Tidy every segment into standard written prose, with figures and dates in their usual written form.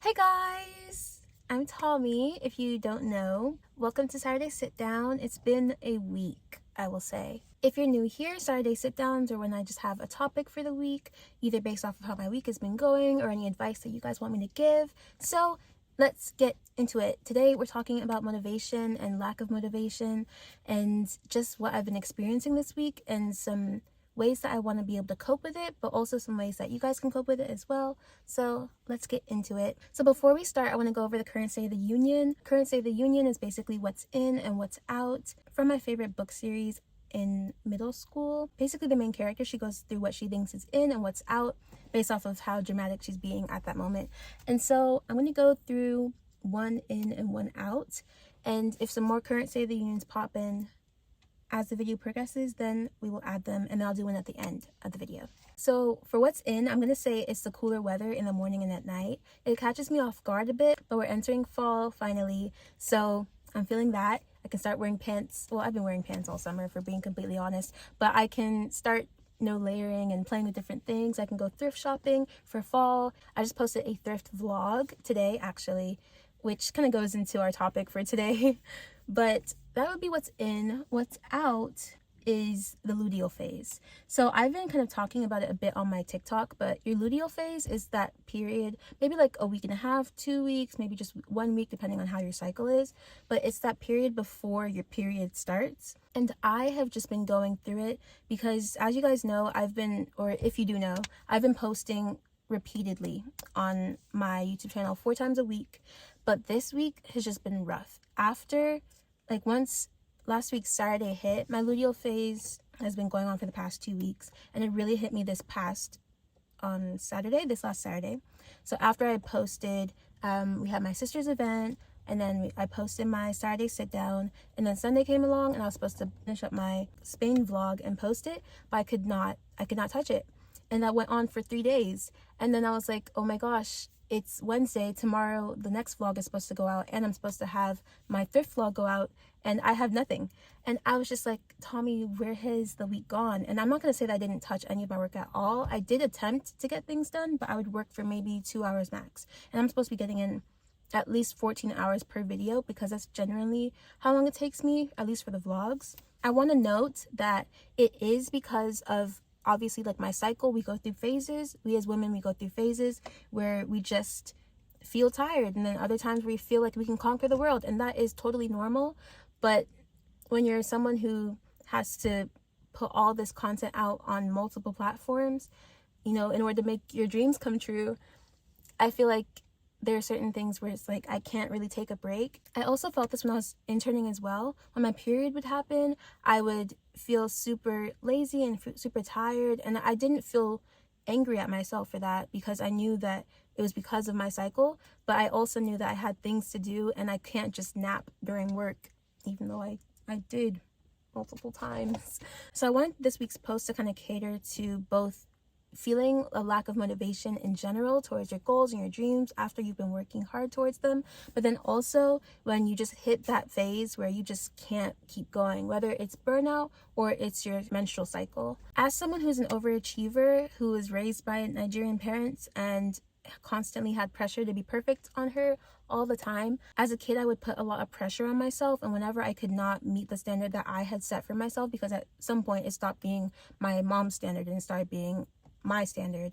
Hey guys, I'm Tommy. If you don't know, welcome to Saturday Sit Down. It's been a week, I will say. If you're new here, Saturday Sit Downs are when I just have a topic for the week, either based off of how my week has been going or any advice that you guys want me to give. So let's get into it. Today we're talking about motivation and lack of motivation and just what I've been experiencing this week and some ways that I want to be able to cope with it, but also some ways that you guys can cope with it as well. So let's get into it. So before we start, I want to go over the current state of the union. Current state of the union is basically what's in and what's out from my favorite book series in middle school. Basically the main character, she goes through what she thinks is in and what's out based off of how dramatic she's being at that moment. And so I'm going to go through one in and one out. And if some more current state of the unions pop in as the video progresses, then we will add them and I'll do one at the end of the video. So for what's in, I'm going to say it's the cooler weather in the morning and at night. It catches me off guard a bit, but we're entering fall finally. So I'm feeling that. I can start wearing pants. Well, I've been wearing pants all summer, for being completely honest, but I can start layering and playing with different things. I can go thrift shopping for fall. I just posted a thrift vlog today, actually, which kind of goes into our topic for today. But that would be what's in. What's out is the luteal phase. So I've been kind of talking about it a bit on my TikTok, but your luteal phase is that period, maybe like a week and a half, 2 weeks, maybe just 1 week, depending on how your cycle is. But it's that period before your period starts. And I have just been going through it because, as you guys know, or if you do know, I've been posting repeatedly on my YouTube channel 4 times a week. But this week has just been rough. Once last week's Saturday hit, my luteal phase has been going on for the past 2 weeks, and it really hit me this last Saturday. So after I posted, we had my sister's event, and then I posted my Saturday sit down, and then Sunday came along, and I was supposed to finish up my Spain vlog and post it, but I could not touch it. And that went on for 3 days. And then I was like, oh my gosh, it's Wednesday. Tomorrow, the next vlog is supposed to go out, and I'm supposed to have my thrift vlog go out, and I have nothing. And I was just like, Tommy, where has the week gone? And I'm not going to say that I didn't touch any of my work at all. I did attempt to get things done, but I would work for maybe 2 hours max. And I'm supposed to be getting in at least 14 hours per video because that's generally how long it takes me, at least for the vlogs. I want to note that it is because of, obviously, like my cycle, we go through phases. We as women, we go through phases where we just feel tired, and then other times we feel like we can conquer the world, and that is totally normal. But when you're someone who has to put all this content out on multiple platforms, in order to make your dreams come true, I feel like there are certain things where it's like I can't really take a break. I also felt this when I was interning as well. When my period would happen, I would feel super lazy and super tired, and I didn't feel angry at myself for that because I knew that it was because of my cycle, but I also knew that I had things to do and I can't just nap during work, even though I did multiple times. So I wanted this week's post to kind of cater to both feeling a lack of motivation in general towards your goals and your dreams after you've been working hard towards them, but then also when you just hit that phase where you just can't keep going, whether it's burnout or it's your menstrual cycle. As someone who's an overachiever who was raised by Nigerian parents and constantly had pressure to be perfect on her all the time, as a kid I would put a lot of pressure on myself, and whenever I could not meet the standard that I had set for myself, because at some point it stopped being my mom's standard and started being my standard,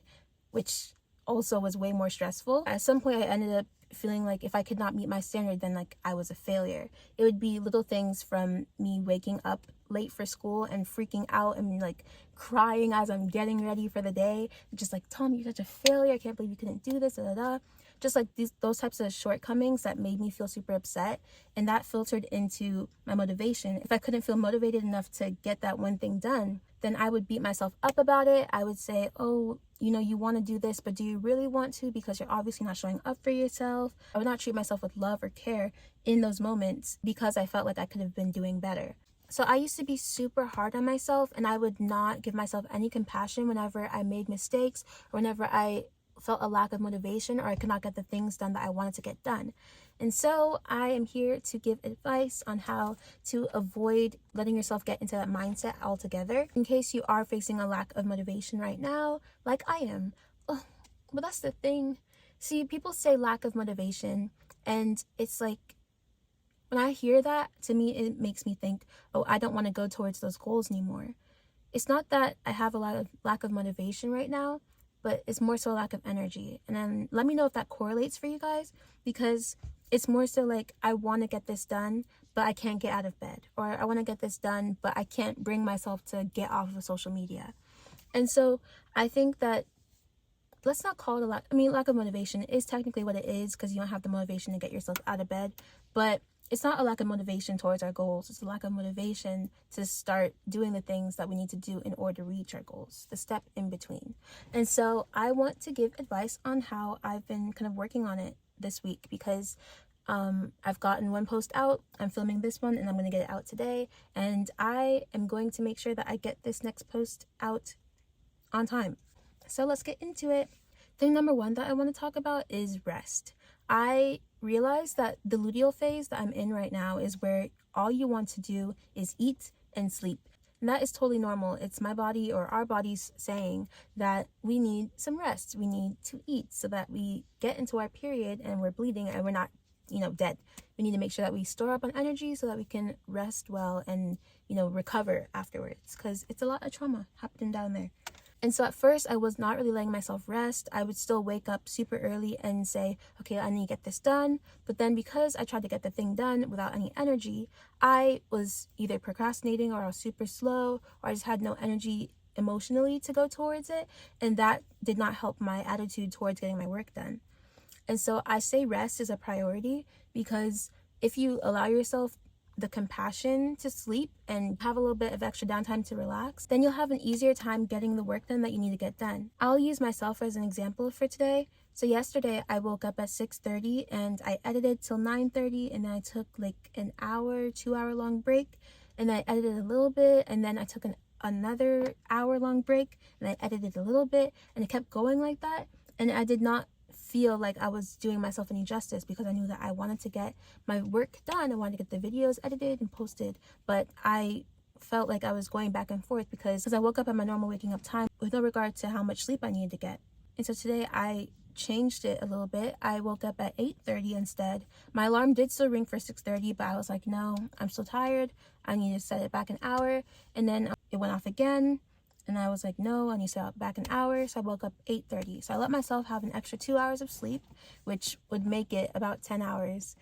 which also was way more stressful. At some point I ended up feeling like if I could not meet my standard, then like I was a failure. It would be little things from me waking up late for school and freaking out and like crying as I'm getting ready for the day, just like, Tom, you're such a failure, I can't believe you couldn't do this, just like those types of shortcomings that made me feel super upset, and that filtered into my motivation. If I couldn't feel motivated enough to get that one thing done, then I would beat myself up about it. I would say, oh, you want to do this, but do you really want to? Because you're obviously not showing up for yourself. I would not treat myself with love or care in those moments because I felt like I could have been doing better. So I used to be super hard on myself, and I would not give myself any compassion whenever I made mistakes or whenever I felt a lack of motivation or I could not get the things done that I wanted to get done. And so I am here to give advice on how to avoid letting yourself get into that mindset altogether in case you are facing a lack of motivation right now, like I am. Oh, but that's the thing. See, people say lack of motivation, and it's like, when I hear that, to me, it makes me think, oh, I don't want to go towards those goals anymore. It's not that I have a lot of lack of motivation right now, but it's more so a lack of energy. And then let me know if that correlates for you guys, because it's more so like, I want to get this done, but I can't get out of bed. Or I want to get this done, but I can't bring myself to get off of social media. And so I think that, let's not call it a lack. I mean, lack of motivation is technically what it is, because you don't have the motivation to get yourself out of bed. But it's not a lack of motivation towards our goals. It's a lack of motivation to start doing the things that we need to do in order to reach our goals, the step in between. And so I want to give advice on how I've been kind of working on it this week, because I've gotten one post out. I'm filming this one and I'm going to get it out today. And I am going to make sure that I get this next post out on time. So let's get into it. Thing number one that I want to talk about is rest. I realized that the luteal phase that I'm in right now is where all you want to do is eat and sleep. And that is totally normal. It's my body, or our bodies, saying that we need some rest. We need to eat so that we get into our period and we're bleeding and we're not, dead. We need to make sure that we store up on energy so that we can rest well and, recover afterwards, because it's a lot of trauma happening down there. And so at first, I was not really letting myself rest. I would still wake up super early and say, okay, I need to get this done. But then because I tried to get the thing done without any energy, I was either procrastinating, or I was super slow, or I just had no energy emotionally to go towards it. And that did not help my attitude towards getting my work done. And so I say rest is a priority, because if you allow yourself the compassion to sleep and have a little bit of extra downtime to relax, then you'll have an easier time getting the work done that you need to get done. I'll use myself as an example for today. So yesterday I woke up at 6:30 and I edited till 9:30, and then I took like an hour, 2-hour long break, and I edited a little bit, and then I took another hour-long break, and I edited a little bit, and it kept going like that. And I did not feel like I was doing myself any justice, because I knew that I wanted to get my work done. I wanted to get the videos edited and posted, but I felt like I was going back and forth because I woke up at my normal waking up time with no regard to how much sleep I needed to get. And so today I changed it a little bit. I woke up at 8:30 instead. My alarm did still ring for 6:30, but I was like, no, I'm still tired. I need to set it back an hour. And then it went off again. And I was like, no, I need to set it back an hour. So I woke up 8:30. So I let myself have an extra 2 hours of sleep, which would make it about 10 hours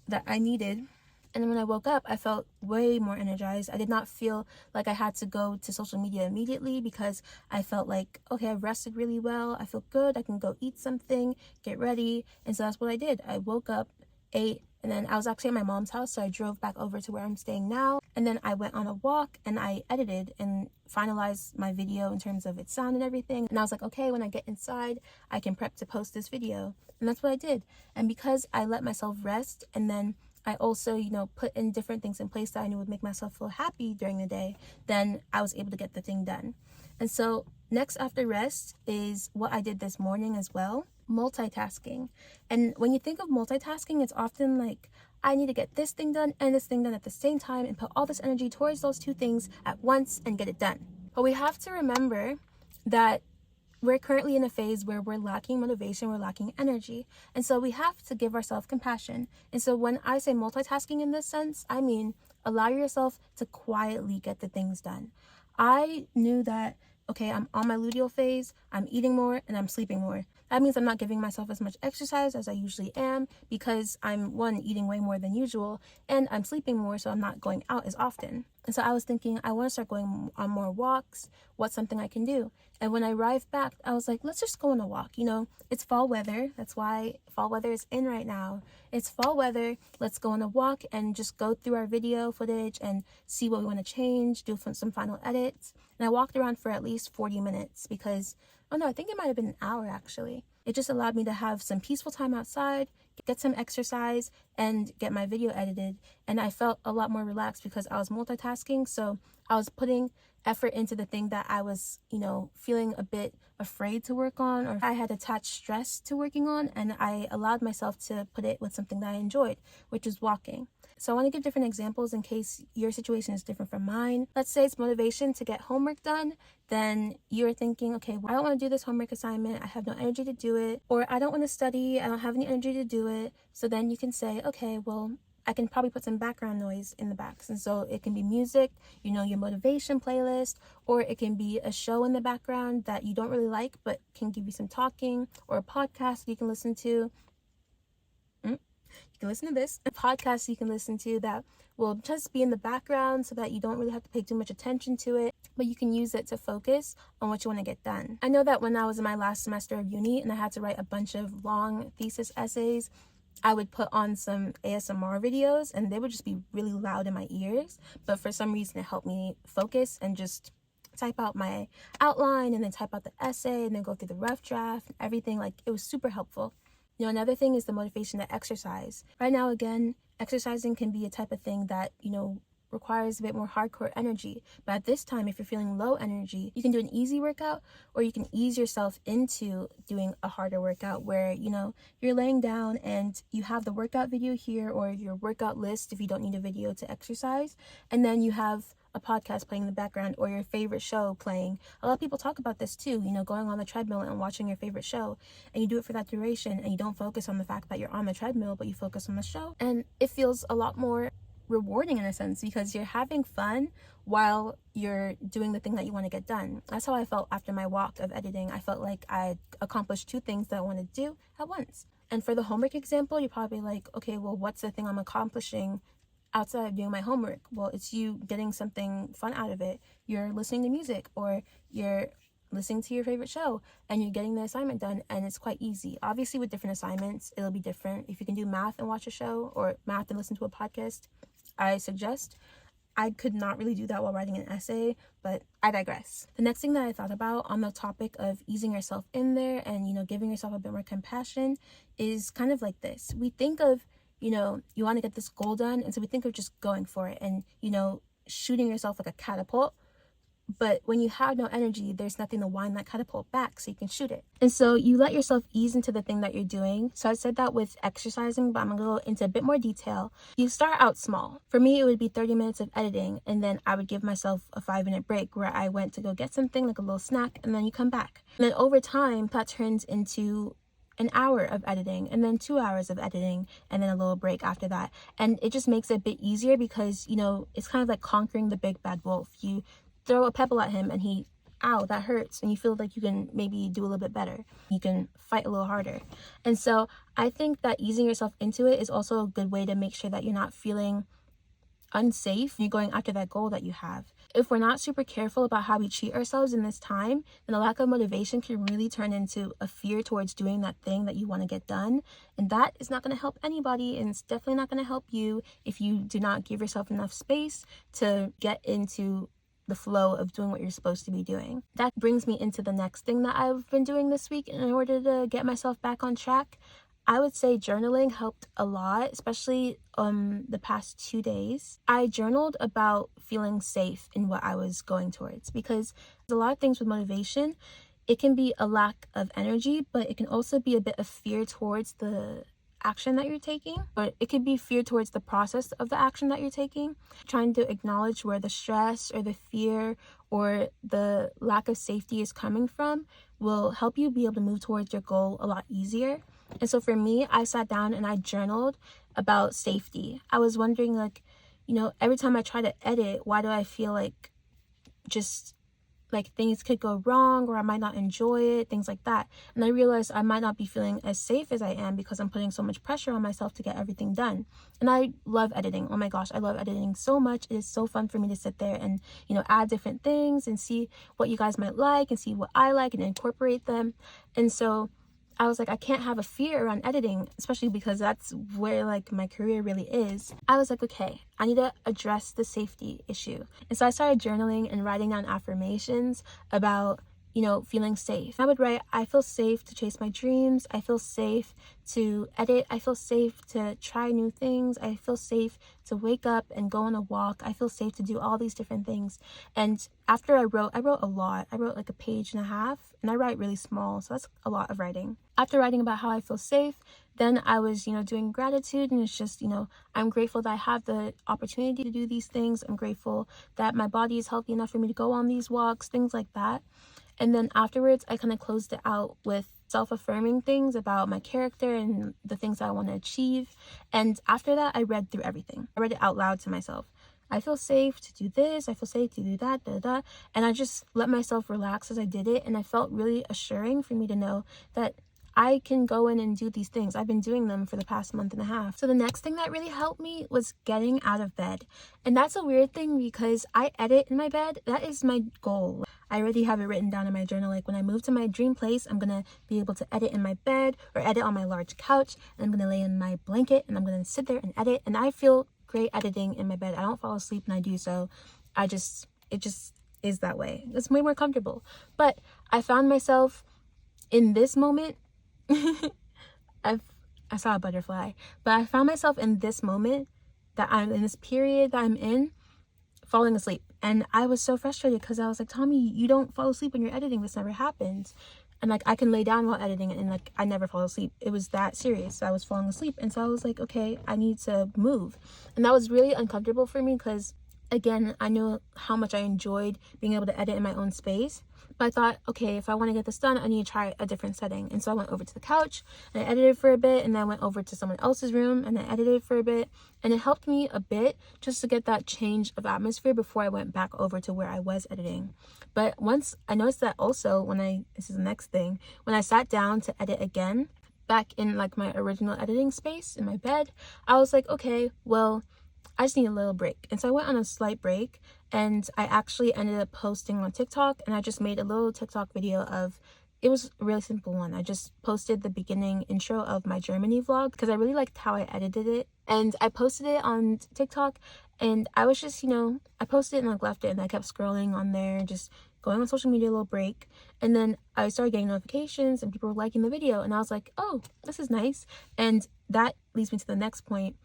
that I needed. And then when I woke up, I felt way more energized. I did not feel like I had to go to social media immediately, because I felt like, okay, I've rested really well. I feel good. I can go eat something, get ready. And so that's what I did. I woke up, ate, and then I was actually at my mom's house, so I drove back over to where I'm staying now. And then I went on a walk and I edited and finalized my video in terms of its sound and everything. And I was like, okay, when I get inside, I can prep to post this video. And that's what I did. And because I let myself rest, and then I also, put in different things in place that I knew would make myself feel happy during the day, then I was able to get the thing done. And so next after rest is what I did this morning as well. Multitasking. And when you think of multitasking, it's often like, I need to get this thing done and this thing done at the same time, and put all this energy towards those two things at once and get it done. But we have to remember that we're currently in a phase where we're lacking motivation, we're lacking energy. And so we have to give ourselves compassion. And so when I say multitasking in this sense, I mean, allow yourself to quietly get the things done. I knew that, okay, I'm on my luteal phase, I'm eating more, and I'm sleeping more. That means I'm not giving myself as much exercise as I usually am, because I'm, one, eating way more than usual, and I'm sleeping more, so I'm not going out as often. And so I was thinking, I want to start going on more walks. What's something I can do? And when I arrived back, I was like, let's just go on a walk. It's fall weather. That's why fall weather is in right now. It's fall weather. Let's go on a walk and just go through our video footage and see what we want to change, do some final edits. And I walked around for at least 40 minutes because, I think it might have been an hour actually. It just allowed me to have some peaceful time outside, get some exercise, and get my video edited. And I felt a lot more relaxed because I was multitasking. So I was putting effort into the thing that I was, feeling a bit afraid to work on, or I had attached stress to working on, and I allowed myself to put it with something that I enjoyed, which is walking. So I want to give different examples in case your situation is different from mine. Let's say it's motivation to get homework done. Then you're thinking, okay, well, I don't want to do this homework assignment. I have no energy to do it. Or I don't want to study. I don't have any energy to do it. So then you can say, okay, well, I can probably put some background noise in the back. And so it can be music, your motivation playlist, or it can be a show in the background that you don't really like, but can give you some talking, or a podcast you can listen to. You can listen to this. A podcast you can listen to that will just be in the background so that you don't really have to pay too much attention to it, but you can use it to focus on what you want to get done. I know that when I was in my last semester of uni and I had to write a bunch of long thesis essays, I would put on some ASMR videos and they would just be really loud in my ears. But for some reason, it helped me focus and just type out my outline and then type out the essay and then go through the rough draft and everything. Like, it was super helpful. Another thing is the motivation to exercise. Right now, again, exercising can be a type of thing that, requires a bit more hardcore energy. But at this time, if you're feeling low energy, you can do an easy workout, or you can ease yourself into doing a harder workout where, you're laying down and you have the workout video here, or your workout list if you don't need a video to exercise. And then you have a podcast playing in the background, or your favorite show playing. A lot of people talk about this too, going on the treadmill and watching your favorite show, and you do it for that duration and you don't focus on the fact that you're on the treadmill, but you focus on the show. And it feels a lot more rewarding in a sense because you're having fun while you're doing the thing that you want to get done. That's how I felt after my walk of editing. I felt like I accomplished two things that I wanted to do at once. And for the homework example, you're probably like, okay, well, what's the thing I'm accomplishing outside of doing my homework? Well, it's you getting something fun out of it. You're listening to music, or you're listening to your favorite show, and you're getting the assignment done, and it's quite easy. Obviously, with different assignments, it'll be different. If you can do math and watch a show, or math and listen to a podcast, I suggest. I could not really do that while writing an essay, but I digress. The next thing that I thought about on the topic of easing yourself in there and, giving yourself a bit more compassion is kind of like this. We think of, you want to get this goal done, and so we think of just going for it and, shooting yourself like a catapult. But when you have no energy, there's nothing to wind that catapult back so you can shoot it. And so you let yourself ease into the thing that you're doing. So I said that with exercising, but I'm going to go into a bit more detail. You start out small. For me, it would be 30 minutes of editing, and then I would give myself a 5-minute break where I went to go get something, like a little snack, and then you come back. And then over time, that turns into an hour of editing, and then 2 hours of editing, and then a little break after that. And it just makes it a bit easier because, it's kind of like conquering the big bad wolf. You throw a pebble at him and he, ow, that hurts, and you feel like you can maybe do a little bit better. You can fight a little harder. And so I think that easing yourself into it is also a good way to make sure that you're not feeling unsafe when you're going after that goal that you have. If we're not super careful about how we treat ourselves in this time, then a lack of motivation can really turn into a fear towards doing that thing that you want to get done. And that is not going to help anybody, and it's definitely not going to help you if you do not give yourself enough space to get into the flow of doing what you're supposed to be doing. That brings me into the next thing that I've been doing this week in order to get myself back on track. I would say journaling helped a lot, especially the past 2 days. I journaled about feeling safe in what I was going towards, because there's a lot of things with motivation. It can be a lack of energy, but it can also be a bit of fear towards the action that you're taking, but it could be fear towards the process of the action that you're taking. Trying to acknowledge where the stress or the fear or the lack of safety is coming from will help you be able to move towards your goal a lot easier. And so for me, I sat down and I journaled about safety. I was wondering, like, every time I try to edit, why do I feel like just like things could go wrong, or I might not enjoy it, things like that. And I realized I might not be feeling as safe as I am because I'm putting so much pressure on myself to get everything done. And I love editing. Oh my gosh, I love editing so much. It is so fun for me to sit there and, add different things and see what you guys might like and see what I like and incorporate them. And so I was like, I can't have a fear around editing, especially because that's where like my career really is. I was like, okay, I need to address the safety issue. And so I started journaling and writing down affirmations about feeling safe. I would write, I feel safe to chase my dreams. I feel safe to edit. I feel safe to try new things. I feel safe to wake up and go on a walk. I feel safe to do all these different things. And after I wrote a lot. I wrote like a page and a half, and I write really small, so that's a lot of writing. After writing about how I feel safe, then I was, doing gratitude, and it's just, I'm grateful that I have the opportunity to do these things. I'm grateful that my body is healthy enough for me to go on these walks, things like that. And then afterwards, I kind of closed it out with self-affirming things about my character and the things I want to achieve. And after that, I read through everything. I read it out loud to myself. I feel safe to do this. I feel safe to do that, da, da. And I just let myself relax as I did it. And I felt really assuring for me to know that I can go in and do these things. I've been doing them for the past month and a half. So the next thing that really helped me was getting out of bed. And that's a weird thing because I edit in my bed. That is my goal. I already have it written down in my journal. Like when I move to my dream place, I'm going to be able to edit in my bed or edit on my large couch. And I'm going to lay in my blanket and I'm going to sit there and edit. And I feel great editing in my bed. I don't fall asleep when I do so. It just is that way. It's way more comfortable. But I found myself in this moment, I saw a butterfly, but I found myself in this moment that I'm in this period that I'm in, falling asleep. And I was so frustrated because I was like, Tommy, you don't fall asleep when you're editing. This never happens. And like, I can lay down while editing and like, I never fall asleep. It was that serious. So I was falling asleep. And so I was like, okay, I need to move. And that was really uncomfortable for me because, again, I knew how much I enjoyed being able to edit in my own space. But I thought, okay, if I want to get this done, I need to try a different setting. And so I went over to the couch and I edited for a bit, and then I went over to someone else's room and I edited for a bit. And it helped me a bit just to get that change of atmosphere before I went back over to where I was editing. But once I noticed that also this is the next thing, when I sat down to edit again, back in like my original editing space in my bed, I was like, okay, well, I just need a little break. And so I went on a slight break, and I actually ended up posting on TikTok, and I just made a little TikTok video it was a really simple one. I just posted the beginning intro of my Germany vlog because I really liked how I edited it. And I posted it on TikTok, and I was just, I posted it and I left it, and I kept scrolling on there, just going on social media, a little break. And then I started getting notifications and people were liking the video, and I was like, oh, this is nice. And that leads me to the next point.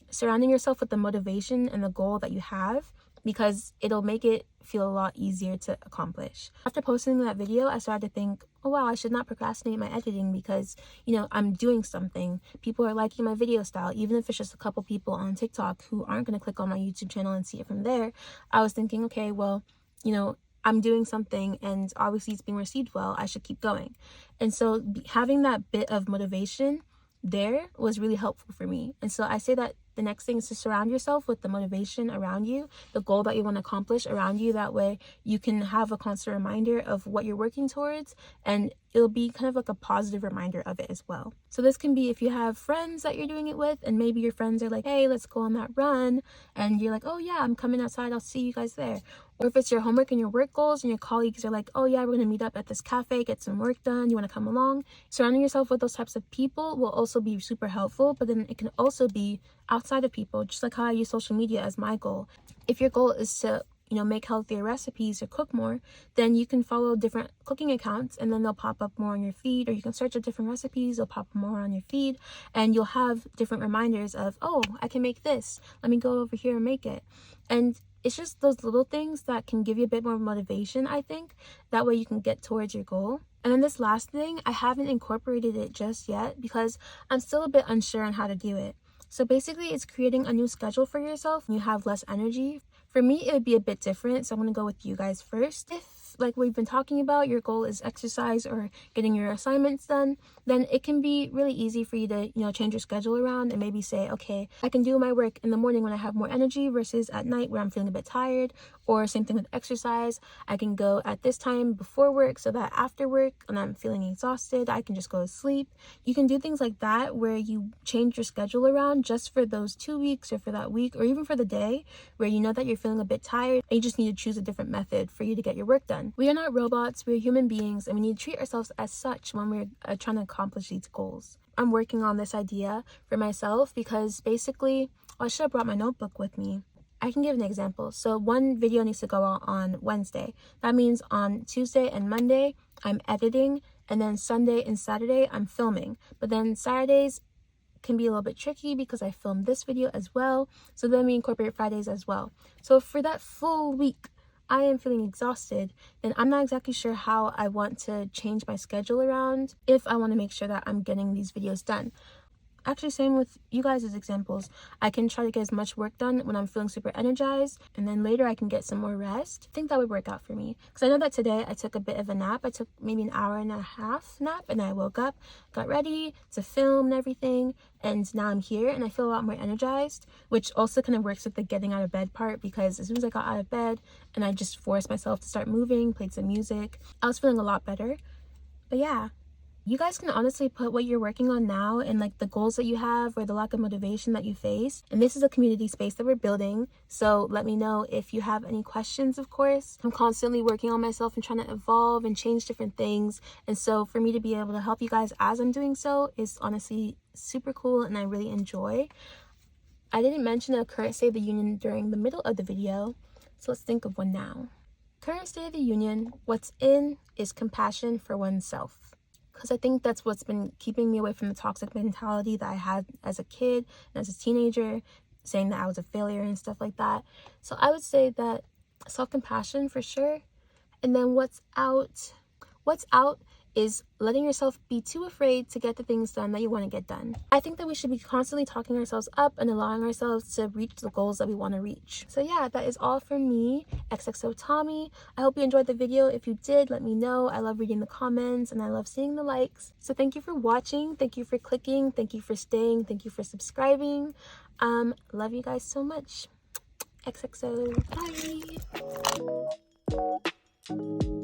Surrounding yourself with the motivation and the goal that you have, because it'll make it feel a lot easier to accomplish. After posting that video, I started to think, oh wow, I should not procrastinate my editing because, I'm doing something. People are liking my video style, even if it's just a couple people on TikTok who aren't going to click on my YouTube channel and see it from there. I was thinking, okay, well, I'm doing something and obviously it's being received well. I should keep going. And so having that bit of motivation there was really helpful for me. And so I say that the next thing is to surround yourself with the motivation around you, the goal that you want to accomplish around you. That way you can have a constant reminder of what you're working towards, and it'll be kind of like a positive reminder of it as well. So this can be if you have friends that you're doing it with, and maybe your friends are like, hey, let's go on that run, and you're like, oh yeah, I'm coming outside, I'll see you guys there. Or if it's your homework and your work goals and your colleagues are like, oh yeah, we're going to meet up at this cafe, get some work done, you want to come along? Surrounding yourself with those types of people will also be super helpful, but then it can also be outside of people, just like how I use social media as my goal. If your goal is to make healthier recipes or cook more, then you can follow different cooking accounts and then they'll pop up more on your feed, or you can search up different recipes, they'll pop up more on your feed, and you'll have different reminders of, oh, I can make this, let me go over here and make it. And it's just those little things that can give you a bit more motivation, I think. That way you can get towards your goal. And then this last thing, I haven't incorporated it just yet because I'm still a bit unsure on how to do it. So basically it's creating a new schedule for yourself when you have less energy. For me, it would be a bit different, so I'm going to go with you guys first. If, like we've been talking about, your goal is exercise or getting your assignments done, then it can be really easy for you to, change your schedule around and maybe say, okay, I can do my work in the morning when I have more energy versus at night where I'm feeling a bit tired. Or same thing with exercise. I can go at this time before work so that after work, when I'm feeling exhausted, I can just go to sleep. You can do things like that where you change your schedule around just for those 2 weeks or for that week or even for the day where you know that you're feeling a bit tired and you just need to choose a different method for you to get your work done. We are not robots, we're human beings, and we need to treat ourselves as such when we're trying to accomplish these goals. I'm working on this idea for myself because basically, I should have brought my notebook with me. I can give an example. So one video needs to go out on Wednesday. That means on Tuesday and Monday, I'm editing, and then Sunday and Saturday, I'm filming. But then Saturdays can be a little bit tricky because I filmed this video as well. So then we incorporate Fridays as well. So for that full week, I am feeling exhausted, and I'm not exactly sure how I want to change my schedule around if I want to make sure that I'm getting these videos done. Actually, same with you guys as examples. I can try to get as much work done when I'm feeling super energized, and then later I can get some more rest. I think that would work out for me, because I know that today I took a bit of a nap. I took maybe an hour and a half nap, and I woke up, got ready to film and everything, and now I'm here and I feel a lot more energized, which also kind of works with the getting out of bed part, because as soon as I got out of bed and I just forced myself to start moving, played some music, I was feeling a lot better. But yeah, you guys can honestly put what you're working on now and like the goals that you have or the lack of motivation that you face. And this is a community space that we're building. So let me know if you have any questions, of course. I'm constantly working on myself and trying to evolve and change different things. And so for me to be able to help you guys as I'm doing so is honestly super cool, and I really enjoy. I didn't mention a current State of the Union during the middle of the video, so let's think of one now. Current State of the Union, what's in is compassion for oneself. Because I think that's what's been keeping me away from the toxic mentality that I had as a kid and as a teenager, saying that I was a failure and stuff like that. So I would say that self-compassion for sure. And then what's out is letting yourself be too afraid to get the things done that you want to get done. I think that we should be constantly talking ourselves up and allowing ourselves to reach the goals that we want to reach. So yeah, that is all from me, xxotomi. I hope you enjoyed the video. If you did, let me know. I love reading the comments and I love seeing the likes. So thank you for watching. Thank you for clicking. Thank you for staying. Thank you for subscribing. Love you guys so much. XXO. Bye.